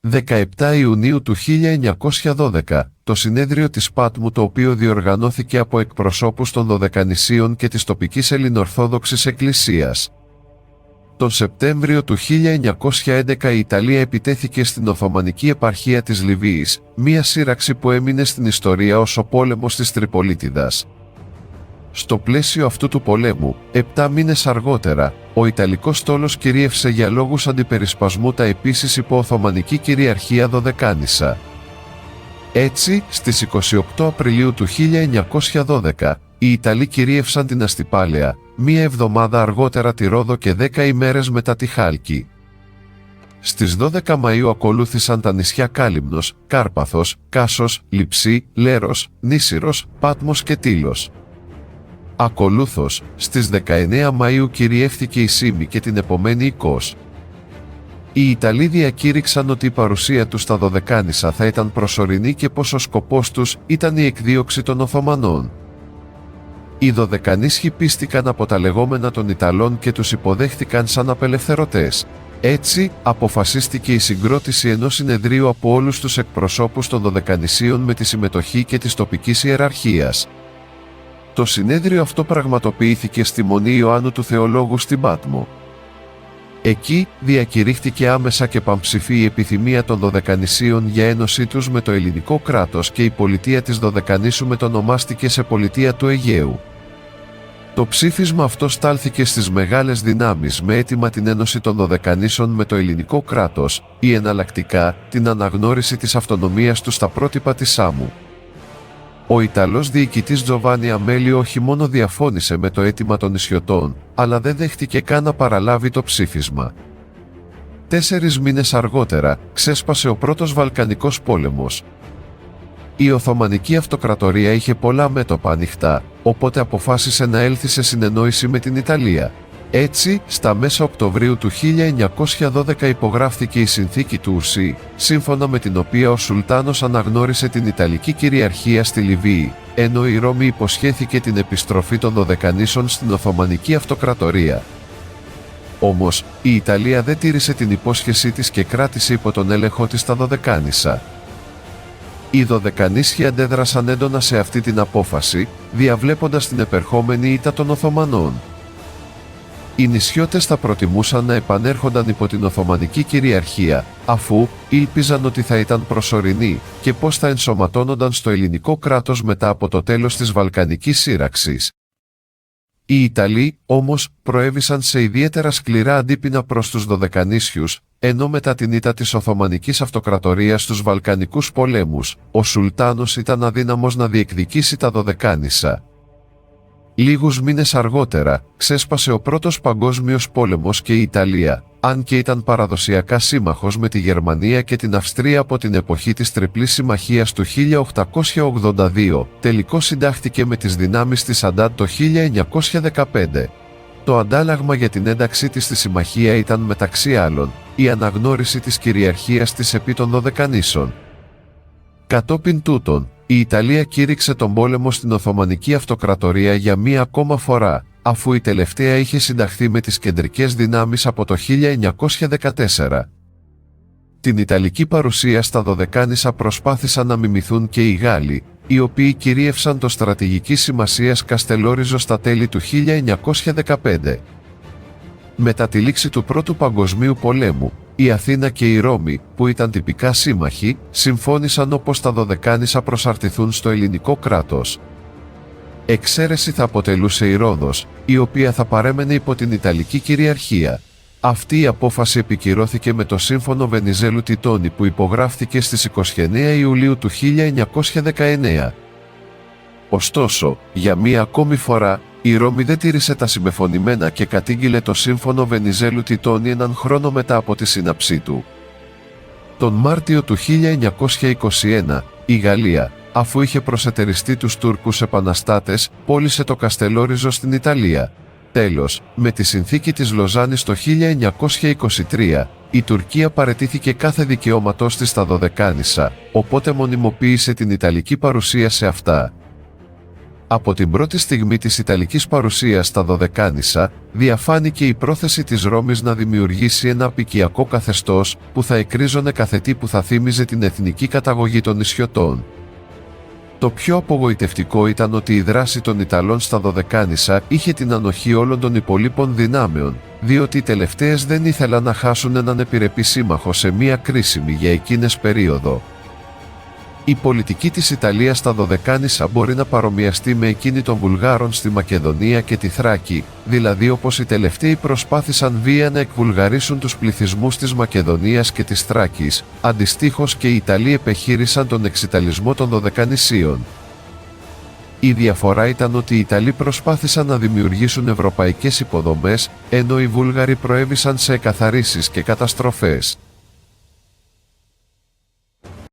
17 Ιουνίου του 1912, το συνέδριο της Πάτμου, το οποίο διοργανώθηκε από εκπροσώπους των Δωδεκανησίων και της τοπικής Ελληνοορθόδοξης Εκκλησίας. Τον Σεπτέμβριο του 1911 η Ιταλία επιτέθηκε στην Οθωμανική επαρχία της Λιβύης, μία σύραξη που έμεινε στην ιστορία ως ο πόλεμος της Τριπολίτιδας. Στο πλαίσιο αυτού του πολέμου, 7 μήνες αργότερα, ο Ιταλικός στόλος κυρίευσε για λόγους αντιπερισπασμού τα επίσης υπό Οθωμανική κυριαρχία Δωδεκάνησα. Έτσι, στις 28 Απριλίου του 1912, οι Ιταλοί κυρίευσαν την Αστυπάλαια, μία εβδομάδα αργότερα τη Ρόδο και 10 ημέρες μετά τη Χάλκη. Στις 12 Μαΐου ακολούθησαν τα νησιά Κάλυμνος, Κάρπαθος, Κάσος, Λειψή, Λέρος, Νήσυρος, Πάτμος και Τήλος. Ακολούθως, στις 19 Μαΐου κυριεύθηκε η Σύμη και την επομένη η Κos. Οι Ιταλοί διακήρυξαν ότι η παρουσία τους στα Δωδεκάνησα θα ήταν προσωρινή και πως ο σκοπός τους ήταν η εκδίωξη των Οθωμανών. Οι Δωδεκανήσιοι πίστηκαν από τα λεγόμενα των Ιταλών και τους υποδέχτηκαν σαν απελευθερωτές. Έτσι, αποφασίστηκε η συγκρότηση ενός συνεδρίου από όλους τους εκπροσώπους των Δωδεκανησίων με τη συμμετοχή και της τοπικής ιεραρχίας. Το συνέδριο αυτό πραγματοποιήθηκε στη Μονή Ιωάννου του Θεολόγου στην Πάτμο. Εκεί διακηρύχθηκε άμεσα και παμψηφή η επιθυμία των Δωδεκανησίων για ένωσή τους με το ελληνικό κράτος και η πολιτεία της Δωδεκανήσου μετονομάστηκε σε πολιτεία του Αιγαίου. Το ψήφισμα αυτό στάλθηκε στις μεγάλες δυνάμεις με αίτημα την ένωση των Δωδεκανήσων με το ελληνικό κράτος ή εναλλακτικά την αναγνώριση της αυτονομίας του στα πρότυπα της Σάμου. Ο Ιταλός διοικητής Τζοβάνι Αμέλιο όχι μόνο διαφώνησε με το αίτημα των νησιωτών, αλλά δεν δέχτηκε καν να παραλάβει το ψήφισμα. 4 μήνες αργότερα, ξέσπασε ο πρώτος Βαλκανικός πόλεμος. Η Οθωμανική Αυτοκρατορία είχε πολλά μέτωπα ανοιχτά, οπότε αποφάσισε να έλθει σε συνεννόηση με την Ιταλία. Έτσι, στα μέσα Οκτωβρίου του 1912 υπογράφθηκε η Συνθήκη του Ουσί, σύμφωνα με την οποία ο Σουλτάνος αναγνώρισε την Ιταλική κυριαρχία στη Λιβύη, ενώ η Ρώμη υποσχέθηκε την επιστροφή των Δωδεκανήσων στην Οθωμανική Αυτοκρατορία. Όμως, η Ιταλία δεν τήρησε την υπόσχεσή της και κράτησε υπό τον έλεγχο της τα Δωδεκάνησα. Οι Δωδεκανήσιοι αντέδρασαν έντονα σε αυτή την απόφαση, διαβλέποντας την επερχόμενη ήττα των Οθωμανών. Οι νησιώτες θα προτιμούσαν να επανέρχονταν υπό την Οθωμανική κυριαρχία, αφού ήλπιζαν ότι θα ήταν προσωρινή και πως θα ενσωματώνονταν στο ελληνικό κράτος μετά από το τέλος της Βαλκανικής σύραξης. Οι Ιταλοί, όμως, προέβησαν σε ιδιαίτερα σκληρά αντίπεινα προς τους Δωδεκανήσιους, ενώ μετά την ήττα της Οθωμανικής Αυτοκρατορίας στους Βαλκανικούς πολέμους, ο Σουλτάνος ήταν αδύναμος να διεκδικήσει τα Δωδεκάνησα. Λίγους μήνες αργότερα, ξέσπασε ο Πρώτος Παγκόσμιος Πόλεμος και η Ιταλία, αν και ήταν παραδοσιακά σύμμαχος με τη Γερμανία και την Αυστρία από την εποχή της Τριπλής Συμμαχίας του 1882, τελικώς συντάχθηκε με τις δυνάμεις της Αντάντ το 1915. Το αντάλλαγμα για την ένταξή της στη συμμαχία ήταν μεταξύ άλλων, η αναγνώριση της κυριαρχίας της επί των Δωδεκανήσων. Κατόπιν τούτων, η Ιταλία κήρυξε τον πόλεμο στην Οθωμανική Αυτοκρατορία για μία ακόμα φορά, αφού η τελευταία είχε συνταχθεί με τις κεντρικές δυνάμεις από το 1914. Την Ιταλική παρουσία στα Δωδεκάνησα προσπάθησαν να μιμηθούν και οι Γάλλοι, οι οποίοι κυρίευσαν το στρατηγικής σημασίας Καστελόριζο στα τέλη του 1915. Μετά τη λήξη του Πρώτου Παγκοσμίου Πολέμου, η Αθήνα και η Ρώμη, που ήταν τυπικά σύμμαχοι, συμφώνησαν όπως τα Δωδεκάνησα προσαρτηθούν στο ελληνικό κράτος. Εξαίρεση θα αποτελούσε η Ρόδος, η οποία θα παρέμενε υπό την Ιταλική κυριαρχία. Αυτή η απόφαση επικυρώθηκε με το Σύμφωνο Βενιζέλου Τιτώνη που υπογράφθηκε στις 29 Ιουλίου του 1919. Ωστόσο, για μία ακόμη φορά, η Ρώμη δεν τήρησε τα συμπεφωνημένα και κατήγγειλε το Σύμφωνο Βενιζέλου Τιτώνη έναν χρόνο μετά από τη σύναψή του. Τον Μάρτιο του 1921, η Γαλλία, αφού είχε προσετεριστεί τους Τούρκους επαναστάτες, πώλησε το Καστελόριζο στην Ιταλία. Τέλος, με τη συνθήκη της Λοζάνης το 1923, η Τουρκία παραιτήθηκε κάθε δικαιώματός της στα Δωδεκάνησα, οπότε μονιμοποίησε την Ιταλική παρουσία σε αυτά. Από την πρώτη στιγμή της Ιταλικής παρουσίας στα Δωδεκάνησα, διαφάνηκε η πρόθεση της Ρώμης να δημιουργήσει ένα απικιακό καθεστώς που θα εκρίζωνε κάθε τι που θα θύμιζε την εθνική καταγωγή των νησιωτών. Το πιο απογοητευτικό ήταν ότι η δράση των Ιταλών στα Δωδεκάνησα είχε την ανοχή όλων των υπολείπων δυνάμεων, διότι οι τελευταίες δεν ήθελαν να χάσουν έναν επιρρεπή σύμμαχο σε μια κρίσιμη για εκείνες περίοδο. Η πολιτική της Ιταλίας στα Δωδεκάνησα μπορεί να παρομοιαστεί με εκείνη των Βουλγάρων στη Μακεδονία και τη Θράκη, δηλαδή όπως οι τελευταίοι προσπάθησαν βία να εκβουλγαρίσουν τους πληθυσμούς της Μακεδονίας και της Θράκης, αντιστοίχως και οι Ιταλοί επεχείρησαν τον εξιταλισμό των Δωδεκανησίων. Η διαφορά ήταν ότι οι Ιταλοί προσπάθησαν να δημιουργήσουν ευρωπαϊκές υποδομές, ενώ οι Βούλγαροι προέβησαν σε εκαθαρίσεις και καταστροφές.